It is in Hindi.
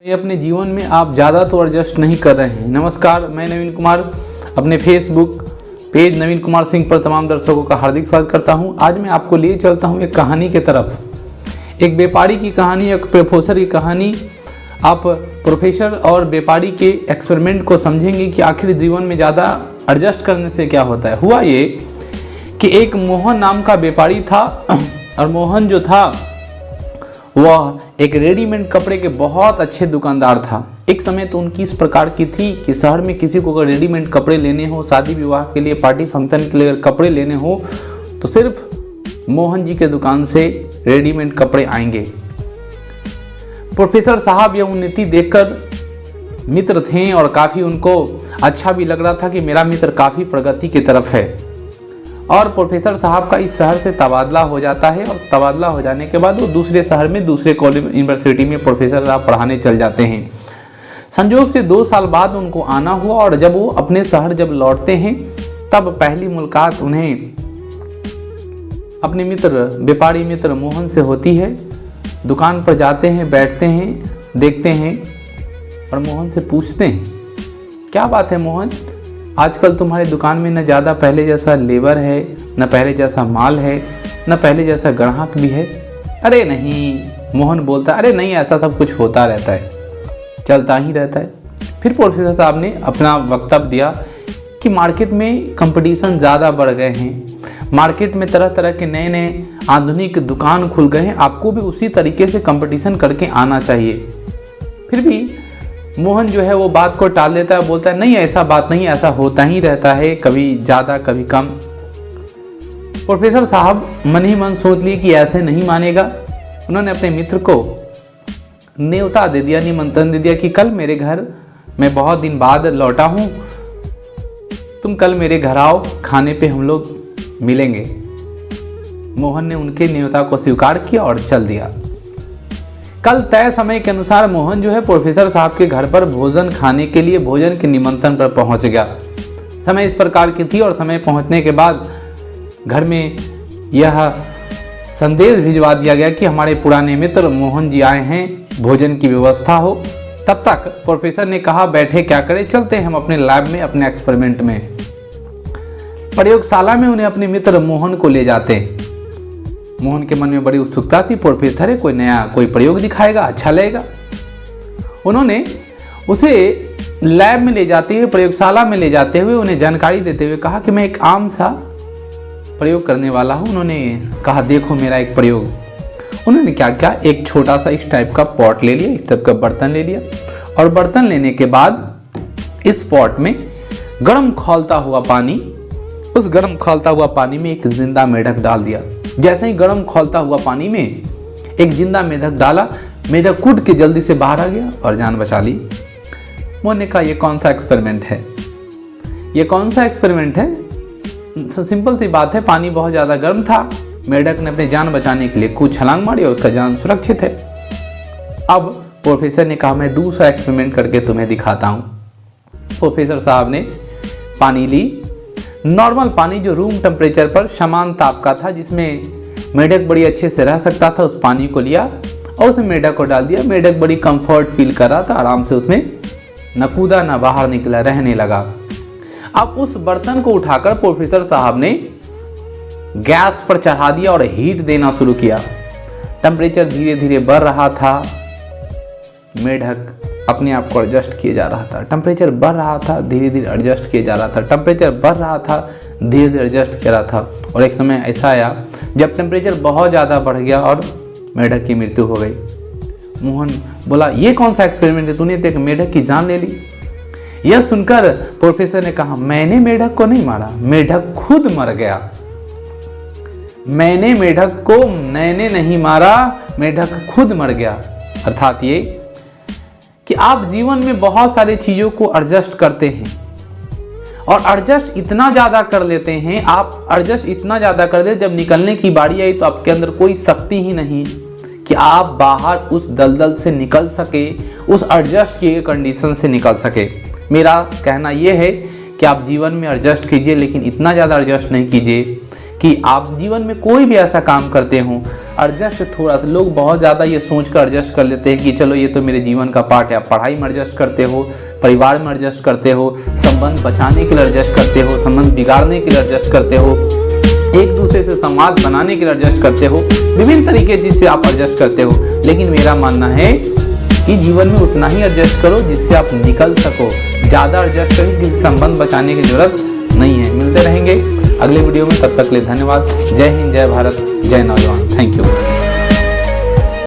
ये अपने जीवन में आप ज़्यादा तो एडजस्ट नहीं कर रहे हैं। नमस्कार, मैं नवीन कुमार अपने फेसबुक पेज नवीन कुमार सिंह पर तमाम दर्शकों का हार्दिक स्वागत करता हूं। आज मैं आपको लिए चलता हूं एक कहानी के तरफ, एक व्यापारी की कहानी, एक प्रोफेसर की कहानी। आप प्रोफेसर और व्यापारी के एक्सपेरिमेंट को समझेंगे कि आखिर जीवन में ज़्यादा एडजस्ट करने से क्या होता है। हुआ ये कि एक मोहन नाम का व्यापारी था और मोहन जो था वह एक रेडीमेड कपड़े के बहुत अच्छे दुकानदार था। एक समय तो उनकी इस प्रकार की थी कि शहर में किसी को अगर रेडीमेड कपड़े लेने हो, शादी विवाह के लिए, पार्टी फंक्शन के लिए अगर कपड़े लेने हो तो सिर्फ मोहन जी के दुकान से रेडीमेड कपड़े आएंगे। प्रोफेसर साहब यह उन्नति देखकर मित्र थे और काफ़ी उनको अच्छा भी लग रहा था कि मेरा मित्र काफ़ी प्रगति की तरफ है। और प्रोफेसर साहब का इस शहर से तबादला हो जाता है और तबादला हो जाने के बाद वो दूसरे शहर में, दूसरे कॉलेज यूनिवर्सिटी में प्रोफेसर साहब पढ़ाने चल जाते हैं। संयोग से 2 साल बाद उनको आना हुआ और जब वो अपने शहर जब लौटते हैं तब पहली मुलाकात उन्हें अपने मित्र, व्यापारी मित्र मोहन से होती है। दुकान पर जाते हैं, बैठते हैं, देखते हैं और मोहन से पूछते हैं, क्या बात है मोहन, आजकल तुम्हारी दुकान में न ज़्यादा पहले जैसा लेबर है, न पहले जैसा माल है, न पहले जैसा ग्राहक भी है। अरे नहीं, मोहन बोलता, अरे नहीं, ऐसा सब कुछ होता रहता है, चलता ही रहता है। फिर प्रोफेसर साहब ने अपना वक्तव्य दिया कि मार्केट में कंपटीशन ज़्यादा बढ़ गए हैं, मार्केट में तरह तरह के नए नए आधुनिक दुकान खुल गए हैं, आपको भी उसी तरीके से कंपटीशन करके आना चाहिए। फिर भी मोहन जो है वो बात को टाल देता है, बोलता है नहीं, ऐसा बात नहीं, ऐसा होता ही रहता है, कभी ज़्यादा कभी कम। प्रोफेसर साहब मन ही मन सोच लिए कि ऐसे नहीं मानेगा। उन्होंने अपने मित्र को न्योता दे दिया, निमंत्रण दे दिया कि कल मेरे घर, मैं बहुत दिन बाद लौटा हूँ, तुम कल मेरे घर आओ, खाने पे हम लोग मिलेंगे। मोहन ने उनके न्योता को स्वीकार किया और चल दिया। कल तय समय के अनुसार मोहन जो है प्रोफेसर साहब के घर पर भोजन खाने के लिए भोजन के निमंत्रण पर पहुंच गया। समय इस प्रकार की थी और समय पहुंचने के बाद घर में यह संदेश भिजवा दिया गया कि हमारे पुराने मित्र मोहन जी आए हैं, भोजन की व्यवस्था हो। तब तक प्रोफेसर ने कहा, बैठे क्या करें, चलते हैं हम अपने लैब में, अपने एक्सपेरिमेंट में। प्रयोगशाला में उन्हें अपने मित्र मोहन को ले जाते हैं। मोहन के मन में बड़ी उत्सुकता थी, प्रोफेसर है, कोई नया कोई प्रयोग दिखाएगा, अच्छा लगेगा। उन्होंने उसे लैब में ले जाते हुए, प्रयोगशाला में ले जाते हुए उन्हें जानकारी देते हुए कहा कि मैं एक आम सा प्रयोग करने वाला हूं। उन्होंने कहा, देखो मेरा एक प्रयोग। उन्होंने क्या किया, एक छोटा सा इस टाइप का पॉट ले लिया, इस टाइप का बर्तन ले लिया और बर्तन लेने के बाद इस पॉट में गर्म खौलता हुआ पानी, उस गर्म खौलता हुआ पानी में एक जिंदा मेढक डाल दिया। जैसे ही गर्म खौलता हुआ पानी में एक जिंदा मेढक डाला, मेढक कूद के जल्दी से बाहर आ गया और जान बचा ली। मोहन ने कहा, ये कौन सा एक्सपेरिमेंट है, ये कौन सा एक्सपेरिमेंट है? सिंपल सी बात है, पानी बहुत ज़्यादा गर्म था, मेढक ने अपनी जान बचाने के लिए कूद छलांग मारी और उसका जान सुरक्षित है। अब प्रोफेसर ने कहा, मैं दूसरा एक्सपेरिमेंट करके तुम्हें दिखाता हूँ। प्रोफेसर साहब ने पानी ली, नॉर्मल पानी जो रूम टेम्परेचर पर समान ताप का था, जिसमें मेढक बड़ी अच्छे से रह सकता था, उस पानी को लिया और उसमें मेढक को डाल दिया। मेढक बड़ी कंफर्ट फील कर रहा था, आराम से उसमें न कूदा न बाहर निकला, रहने लगा। अब उस बर्तन को उठाकर प्रोफेसर साहब ने गैस पर चढ़ा दिया और हीट देना शुरू किया। टेम्परेचर धीरे धीरे बढ़ रहा था, मेढक अपने आप को एडजस्ट किए जा रहा था। टेम्परेचर बढ़ रहा था, धीरे धीरे एडजस्ट किए जा रहा था। टेम्परेचर बढ़ रहा था, धीरे धीरे एडजस्ट किया रहा था और एक समय ऐसा आया जब टेम्परेचर बहुत ज़्यादा बढ़ गया और मेढक की मृत्यु हो गई। मोहन बोला, ये कौन सा एक्सपेरिमेंट है, तूने तो एक मेढक की जान ले ली। यह सुनकर प्रोफेसर ने कहा, मैंने मेढक को नहीं मारा, मेढक खुद मर गया। मैंने मेढक को मैंने नहीं मारा, मेढक खुद मर गया। अर्थात ये कि आप जीवन में बहुत सारी चीज़ों को एडजस्ट करते हैं और एडजस्ट इतना ज़्यादा कर लेते हैं, आप एडजस्ट इतना ज़्यादा कर देते, जब निकलने की बारी आई तो आपके अंदर कोई शक्ति ही नहीं कि आप बाहर उस दलदल से निकल सके, उस एडजस्ट किए कंडीशन से निकल सके। मेरा कहना यह है कि आप जीवन में एडजस्ट कीजिए, लेकिन इतना ज़्यादा एडजस्ट नहीं कीजिए कि आप जीवन में कोई भी ऐसा काम करते हो, एडजस्ट थोड़ा सा, लोग बहुत ज़्यादा ये सोचकर एडजस्ट कर लेते हैं कि चलो ये तो मेरे जीवन का पार्ट है। आप पढ़ाई में एडजस्ट करते हो, परिवार में एडजस्ट करते हो, संबंध बचाने के लिए एडजस्ट करते हो, संबंध बिगाड़ने के लिए एडजस्ट करते हो, एक दूसरे से संवाद बनाने के लिए एडजस्ट करते हो, विभिन्न तरीके जिससे आप एडजस्ट करते हो। लेकिन मेरा मानना है कि जीवन में उतना ही एडजस्ट करो जिससे आप निकल सको। ज़्यादा एडजस्ट करके किसी संबंध बचाने की जरूरत नहीं है। मिलते रहेंगे अगले वीडियो में, तब तक के लिए धन्यवाद। जय हिंद, जय भारत, जय नौजवान। Thank you.